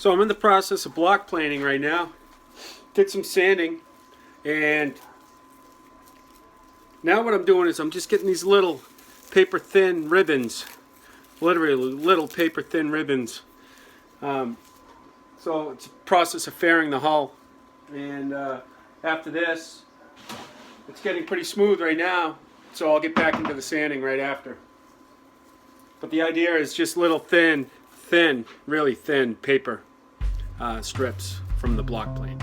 So I'm in the process of block planing right now. Did some sanding, and now what I'm doing is I'm just getting these little paper thin ribbons, literally little paper thin ribbons. So it's a process of fairing the hull, and after this, it's getting pretty smooth right now, so I'll get back into the sanding right after. But the idea is just little thin, really thin paper strips from the block plane.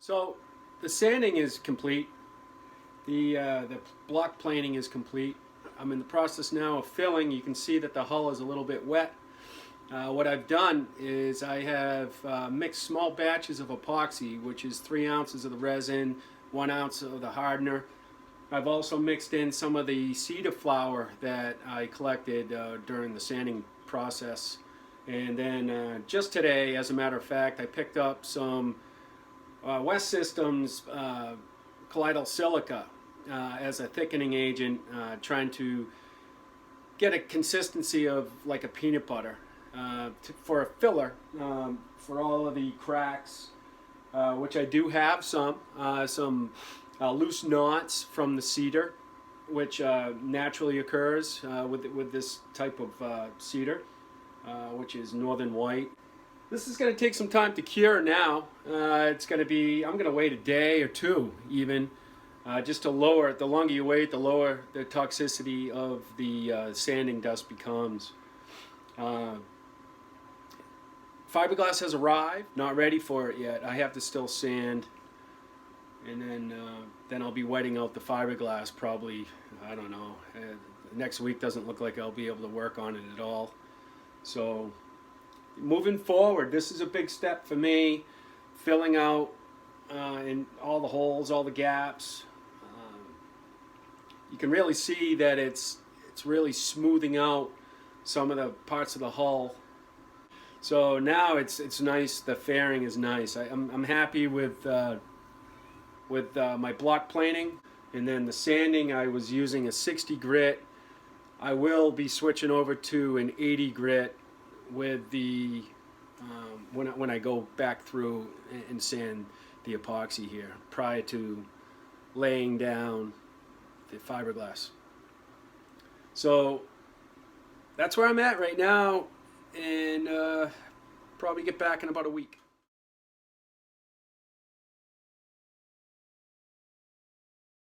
So the sanding is complete. The block planing is complete. I'm in the process now of filling. You can see that the hull is a little bit wet. What I've done is I have mixed small batches of epoxy, which is 3 ounces of the resin, 1 ounce of the hardener. I've also mixed in some of the cedar flower that I collected during the sanding process. And then just today, as a matter of fact, I picked up some West Systems colloidal silica as a thickening agent, trying to get a consistency of like a peanut butter for a filler for all of the cracks, which I do have some loose knots from the cedar, which naturally occurs with this type of cedar, which is northern white. This is going to take some time to cure now. It's going to be, I'm going to wait a day or two even, just to lower it. The longer you wait, the lower the toxicity of the sanding dust becomes. Fiberglass has arrived, not ready for it yet. I have to still sand, and then I'll be wetting out the fiberglass probably, I don't know, next week doesn't look like I'll be able to work on it at all. So moving forward, this is a big step for me, filling out in all the holes, all the gaps. You can really see that it's really smoothing out some of the parts of the hull. So now it's nice. The fairing is nice. I'm happy with my block planing, and then the sanding. I was using a 60 grit. I will be switching over to an 80 grit with the when I go back through and sand the epoxy here prior to laying down the fiberglass. So that's where I'm at right now, and probably get back in about a week.